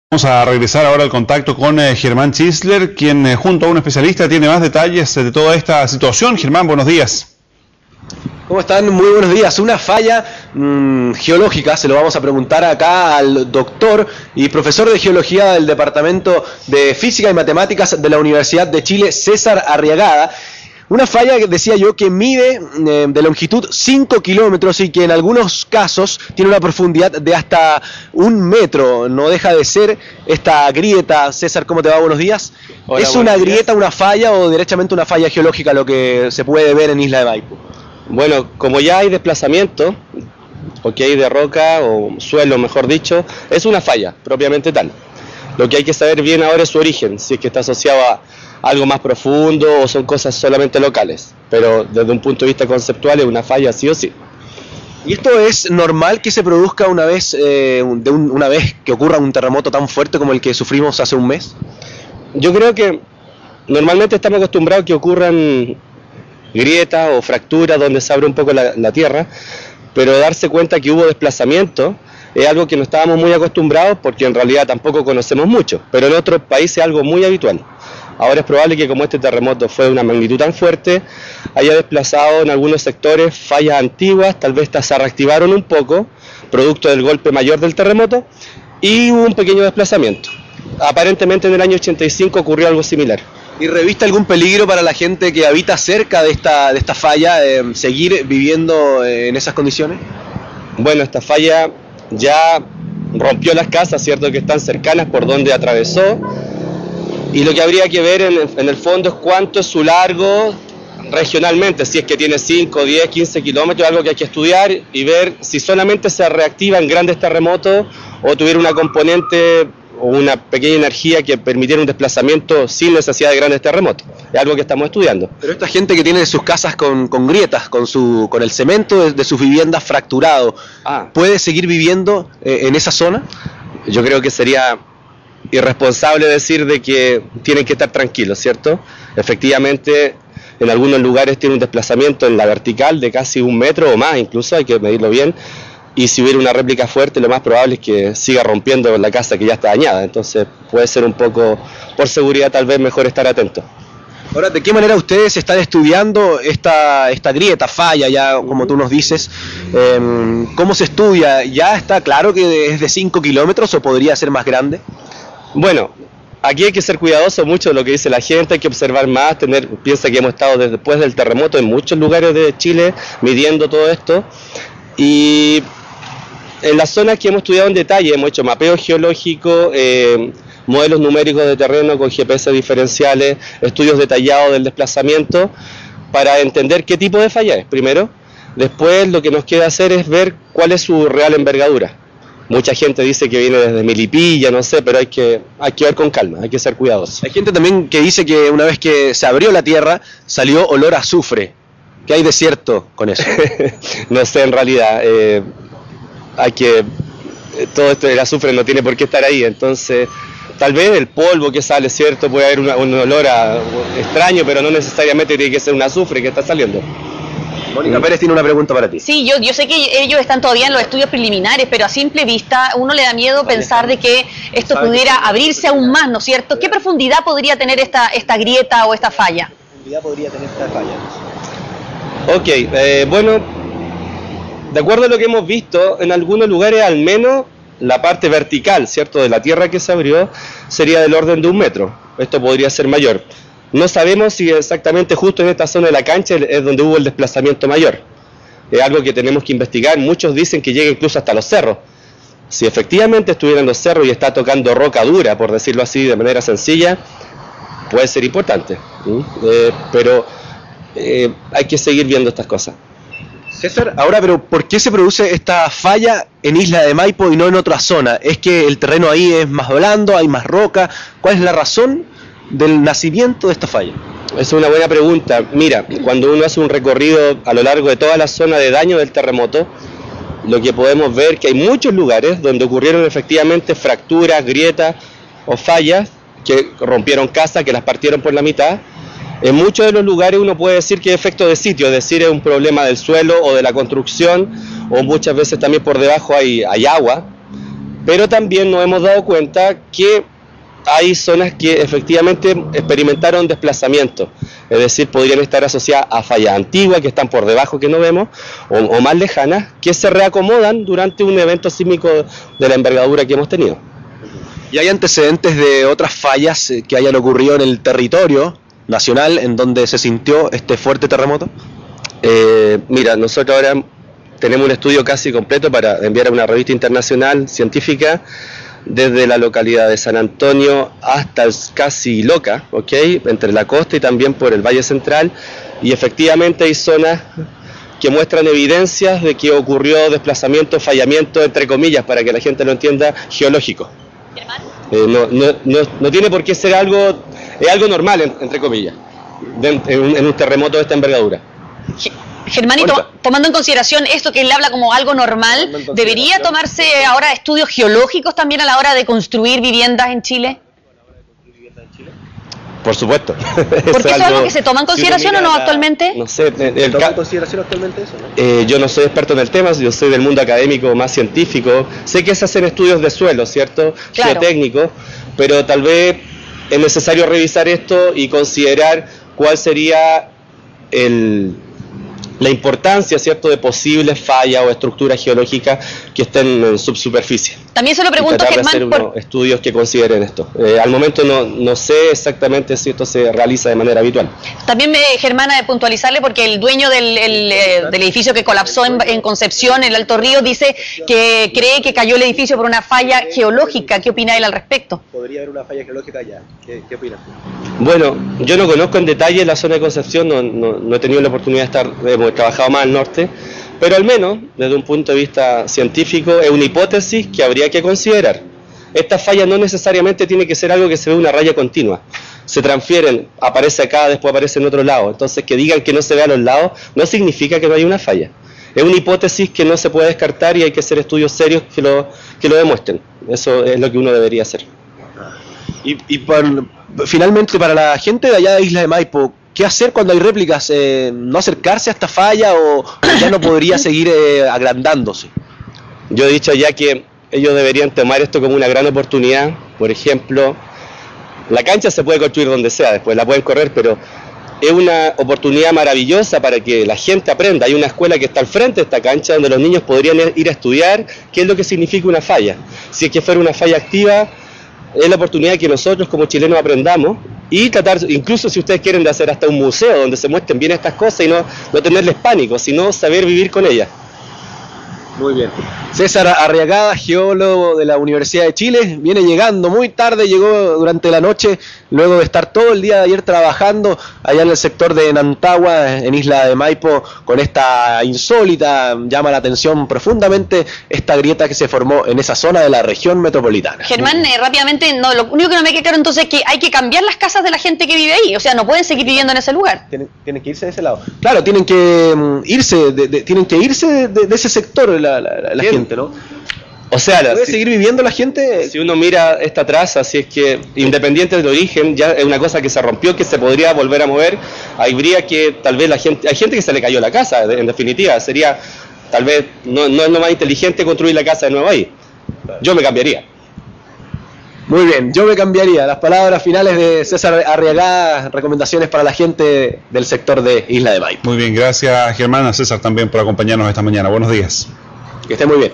Vamos a regresar ahora al contacto con Germán Chisler, quien junto a un especialista tiene más detalles de toda esta situación. Germán, buenos días. ¿Cómo están? Muy buenos días. Una falla geológica, se lo vamos a preguntar acá al doctor y profesor de geología del Departamento de Física y Matemáticas de la Universidad de Chile, César Arriagada. Una falla, decía yo, que mide de longitud 5 kilómetros y que en algunos casos tiene una profundidad de hasta 1 metro. No deja de ser esta grieta. César, ¿cómo te va? Buenos días. Hola, ¿es una grieta, una falla o derechamente una falla geológica lo que se puede ver en Isla de Maipo? Bueno, como ya hay desplazamiento, de roca o suelo, mejor dicho, es una falla propiamente tal. Lo que hay que saber bien ahora es su origen, si es que está asociado a algo más profundo o son cosas solamente locales, pero desde un punto de vista conceptual es una falla sí o sí. ¿Y esto es normal que se produzca una vez que ocurra un terremoto tan fuerte como el que sufrimos hace un mes? Yo creo que normalmente estamos acostumbrados a que ocurran grietas o fracturas donde se abre un poco la tierra, pero darse cuenta que hubo desplazamiento es algo que no estábamos muy acostumbrados porque en realidad tampoco conocemos mucho, pero en otros países es algo muy habitual. Ahora es probable que como este terremoto fue de una magnitud tan fuerte, haya desplazado en algunos sectores fallas antiguas, tal vez estas se reactivaron un poco, producto del golpe mayor del terremoto, y hubo un pequeño desplazamiento. Aparentemente en el año 85 ocurrió algo similar. ¿Y reviste algún peligro para la gente que habita cerca de esta falla, seguir viviendo en esas condiciones? Bueno, esta falla ya rompió las casas, cierto, que están cercanas por donde atravesó, y lo que habría que ver en el fondo es cuánto es su largo regionalmente, si es que tiene 5, 10, 15 kilómetros, algo que hay que estudiar y ver si solamente se reactiva en grandes terremotos o tuviera una componente o una pequeña energía que permitiera un desplazamiento sin necesidad de grandes terremotos. Es algo que estamos estudiando. Pero esta gente que tiene sus casas con grietas, con el cemento de sus viviendas fracturado, ¿puede seguir viviendo en esa zona? Yo creo que sería irresponsable decir de que tienen que estar tranquilos, ¿cierto? Efectivamente, en algunos lugares tiene un desplazamiento en la vertical de casi 1 metro o más, incluso hay que medirlo bien. Y si hubiera una réplica fuerte, lo más probable es que siga rompiendo la casa que ya está dañada. Entonces puede ser un poco, por seguridad, tal vez mejor estar atento. Ahora, ¿de qué manera ustedes están estudiando esta grieta, falla, ya como tú nos dices? ¿Cómo se estudia? ¿Ya está claro que es de 5 kilómetros o podría ser más grande? Bueno, aquí hay que ser cuidadoso mucho de lo que dice la gente, hay que observar más, piensa que hemos estado después del terremoto en muchos lugares de Chile midiendo todo esto. Y en las zonas que hemos estudiado en detalle, hemos hecho mapeo geológico, modelos numéricos de terreno con GPS diferenciales, estudios detallados del desplazamiento, para entender qué tipo de falla es, primero. Después lo que nos queda hacer es ver cuál es su real envergadura. Mucha gente dice que viene desde Milipilla, no sé, pero hay que ver con calma, hay que ser cuidadosos. Hay gente también que dice que una vez que se abrió la tierra, salió olor a azufre. ¿Qué hay de cierto con eso? No sé, en realidad, todo esto del azufre no tiene por qué estar ahí, entonces tal vez el polvo que sale, cierto, puede haber un olor extraño, pero no necesariamente tiene que ser un azufre que está saliendo. Mónica Pérez tiene una pregunta para ti. Sí, yo sé que ellos están todavía en los estudios preliminares, pero a simple vista uno le da miedo pensar de que esto pudiera abrirse aún más, ¿no es cierto? ¿Qué profundidad podría tener esta grieta o esta falla? ¿Qué profundidad podría tener esta falla? Bueno, de acuerdo a lo que hemos visto, en algunos lugares al menos la parte vertical, ¿cierto?, de la tierra que se abrió sería del orden de 1 metro. Esto podría ser mayor. No sabemos si exactamente justo en esta zona de la cancha es donde hubo el desplazamiento mayor. Es algo que tenemos que investigar. Muchos dicen que llega incluso hasta los cerros. Si efectivamente estuviera en los cerros y está tocando roca dura, por decirlo así de manera sencilla, puede ser importante. Pero hay que seguir viendo estas cosas. César, ahora, pero ¿por qué se produce esta falla en Isla de Maipo y no en otra zona? ¿Es que el terreno ahí es más blando, hay más roca? ¿Cuál es la razón del nacimiento de esta falla? Es una buena pregunta. Mira, cuando uno hace un recorrido a lo largo de toda la zona de daño del terremoto, lo que podemos ver es que hay muchos lugares donde ocurrieron efectivamente fracturas, grietas o fallas que rompieron casas, que las partieron por la mitad. En muchos de los lugares uno puede decir que es efecto de sitio, es decir, es un problema del suelo o de la construcción, o muchas veces también por debajo hay agua, Pero también nos hemos dado cuenta que hay zonas que efectivamente experimentaron desplazamiento, es decir, podrían estar asociadas a fallas antiguas que están por debajo que no vemos, o más lejanas, que se reacomodan durante un evento sísmico de la envergadura que hemos tenido. ¿Y hay antecedentes de otras fallas que hayan ocurrido en el territorio nacional en donde se sintió este fuerte terremoto? Mira, nosotros ahora tenemos un estudio casi completo para enviar a una revista internacional científica desde la localidad de San Antonio hasta casi Loca, ¿ok? Entre la costa y también por el Valle Central, y efectivamente hay zonas que muestran evidencias de que ocurrió desplazamiento, fallamiento, entre comillas, para que la gente lo entienda, geológico. No tiene por qué ser algo, es algo normal, entre comillas, en un terremoto de esta envergadura. Germanito, tomando en consideración esto que él habla como algo normal, ¿debería tomarse ahora estudios geológicos también a la hora de construir viviendas en Chile? Por supuesto. ¿Porque eso es algo que se toma en consideración o no actualmente? No sé. ¿Se toma en consideración actualmente eso, no? Yo no soy experto en el tema, yo soy del mundo académico más científico. Sé que se hacen estudios de suelo, ¿cierto? Claro. Geotécnicos, pero tal vez es necesario revisar esto y considerar cuál sería la importancia, ¿cierto?, de posibles fallas o estructuras geológicas que estén en subsuperficie. También se lo pregunto, Germán, hacer unos estudios que consideren esto. Al momento no sé exactamente si esto se realiza de manera habitual. También, Germán, de puntualizarle, porque el dueño del edificio que colapsó en Concepción, el Alto Río, dice que cree que cayó el edificio por una falla geológica. ¿Qué opina él al respecto? ¿Podría haber una falla geológica allá? ¿Qué opinas? Bueno, yo no conozco en detalle la zona de Concepción, no he tenido la oportunidad de estar, hemos trabajado más al norte, pero al menos desde un punto de vista científico es una hipótesis que habría que considerar. Esta falla no necesariamente tiene que ser algo que se ve una raya continua, se transfieren, aparece acá, después aparece en otro lado, entonces que digan que no se ve a los lados no significa que no haya una falla. Es una hipótesis que no se puede descartar y hay que hacer estudios serios que lo demuestren. Eso es lo que uno debería hacer. Finalmente, para la gente de allá de Isla de Maipo, ¿qué hacer cuando hay réplicas? ¿No acercarse a esta falla o ya no podría seguir agrandándose? Yo he dicho ya que ellos deberían tomar esto como una gran oportunidad. Por ejemplo, la cancha se puede construir donde sea, después la pueden correr, pero es una oportunidad maravillosa para que la gente aprenda. Hay una escuela que está al frente de esta cancha donde los niños podrían ir a estudiar qué es lo que significa una falla. Si es que fuera una falla activa, es la oportunidad que nosotros como chilenos aprendamos y tratar, incluso si ustedes quieren, de hacer hasta un museo donde se muestren bien estas cosas y no tenerles pánico, sino saber vivir con ellas. Muy bien. César Arriagada, geólogo de la Universidad de Chile, viene llegando muy tarde, llegó durante la noche, luego de estar todo el día de ayer trabajando allá en el sector de Nantagua, en Isla de Maipo, con esta insólita, llama la atención profundamente esta grieta que se formó en esa zona de la región metropolitana. Germán, rápidamente, lo único que no me queda claro entonces es que hay que cambiar las casas de la gente que vive ahí, o sea, no pueden seguir viviendo en ese lugar. Tienen que irse de ese lado. Claro, tienen que irse de ese sector, la gente, ¿no? O sea, ¿puede seguir viviendo la gente? Si uno mira esta traza, así es que independiente del origen, ya es una cosa que se rompió, que se podría volver a mover. Habría que, tal vez hay gente que se le cayó la casa, en definitiva, sería, tal vez, no es lo más inteligente construir la casa de nuevo ahí. Yo me cambiaría. Muy bien, yo me cambiaría. Las palabras finales de César Arriagada, recomendaciones para la gente del sector de Isla de Maipo. Muy bien, gracias Germán, a César también por acompañarnos esta mañana. Buenos días. Que esté muy bien.